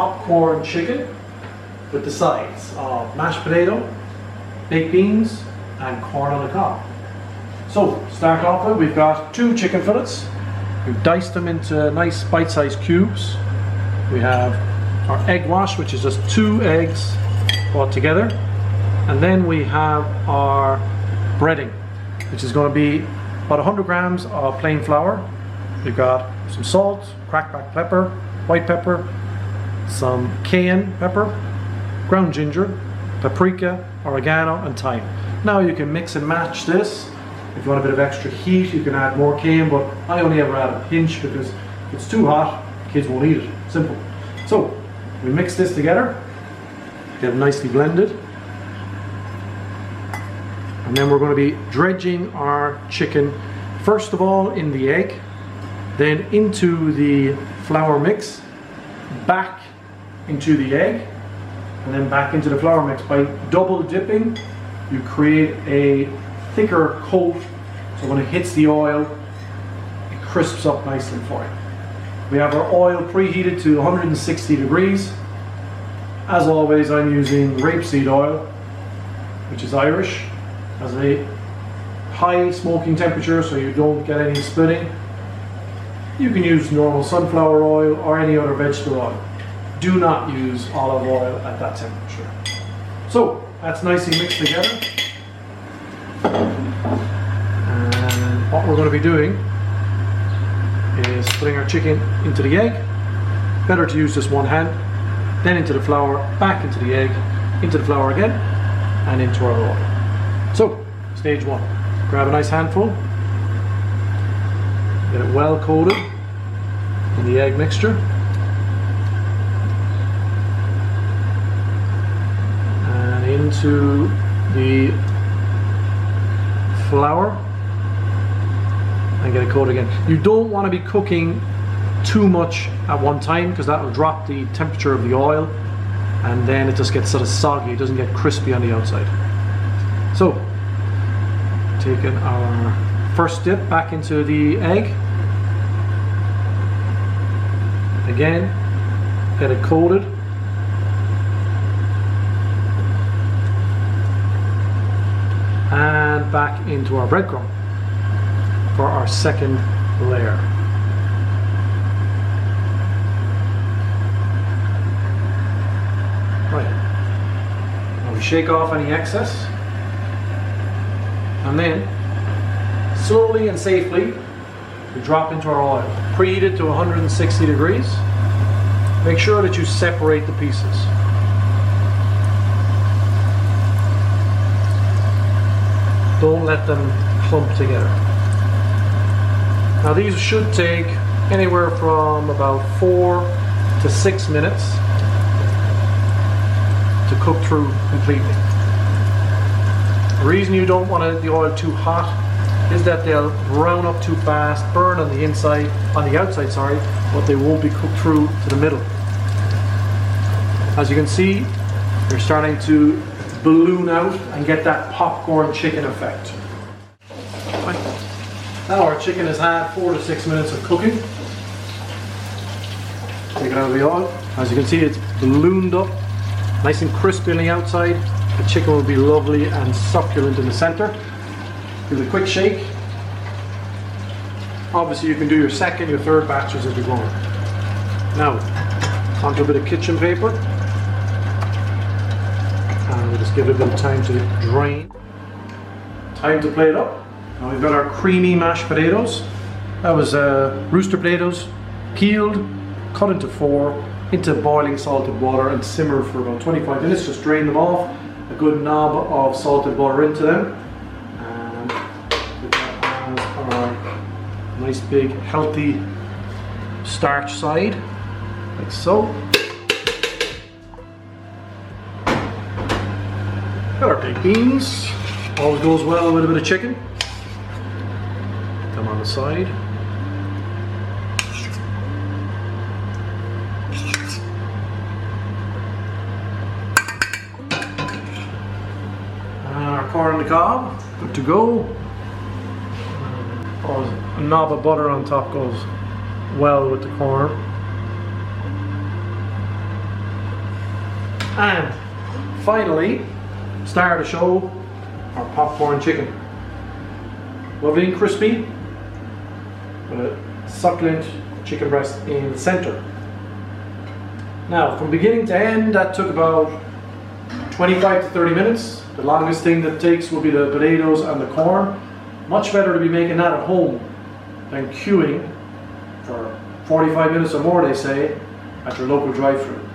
popcorn chicken with the sides of mashed potato, baked beans, and corn on the cob. So, to start off with, we've got 2 chicken fillets. We've diced them into nice bite-sized cubes. We have our egg wash, which is just 2 eggs brought together. And then we have our breading, which is going to be about 100 grams of plain flour. We've got some salt, cracked black pepper, white pepper, some cayenne pepper, ground ginger, paprika, oregano, and thyme. Now you can mix and match this. If you want a bit of extra heat, you can add more cayenne, but I only ever add a pinch because if it's too hot, kids won't eat it. Simple. So we mix this together, get it nicely blended, and then we're going to be dredging our chicken first of all in the egg, then into the flour mix, back into the egg, and then back into the flour mix. By double dipping, you create a thicker coat, so when it hits the oil, it crisps up nicely for you. We have our oil preheated to 160 degrees. As always, I'm using rapeseed oil, which is Irish, has a high smoking temperature so you don't get any spitting. You can use normal sunflower oil or any other vegetable oil. Do not use olive oil at that temperature. So that's nicely mixed together. And what we're going to be doing is putting our chicken into the egg. Better to use just one hand. Then into the flour, back into the egg, into the flour again, and into our oil. So, stage 1. Grab a nice handful. Get it well coated in the egg mixture. And into the flour and get it coated again. You don't want to be cooking too much at one time because that will drop the temperature of the oil and then it just gets sort of soggy, it doesn't get crispy on the outside. So, taking our first dip back into the egg. Again, get it coated. And back into our breadcrumb for our second layer. Right. Now we shake off any excess. And then, slowly and safely, we drop into our oil. Preheated to 160 degrees. Make sure that you separate the pieces. Don't let them clump together. Now these should take anywhere from about 4 to 6 minutes to cook through completely. The reason you don't want the oil too hot is that they'll brown up too fast, burn on the outside, but they won't be cooked through to the middle. As you can see, they're starting to balloon out and get that popcorn chicken effect. Now our chicken has had 4 to 6 minutes of cooking. Take it out of the oil. As you can see, it's ballooned up, nice and crispy on the outside. The chicken will be lovely and succulent in the center. Give it a quick shake. Obviously you can do your second, your third batches as you go on. Now, onto a bit of kitchen paper. And we'll just give it a bit of time to drain. Time to plate up. Now we've got our creamy mashed potatoes. That was rooster potatoes, peeled, cut into 4, into boiling salted water and simmer for about 25 minutes. Just drain them off. A good knob of salted butter into them. And put that on our nice big healthy starch side, like so. Got our baked beans. Always goes well with a bit of chicken. Them on the side. And our corn on the cob, good to go. A knob of butter on top goes well with the corn. And finally, star of the show, our popcorn chicken. Lovely and crispy, with a succulent chicken breast in the center. Now, from beginning to end, that took about 25 to 30 minutes. The longest thing that takes will be the potatoes and the corn. Much better to be making that at home than queuing for 45 minutes or more, they say, at your local drive-thru.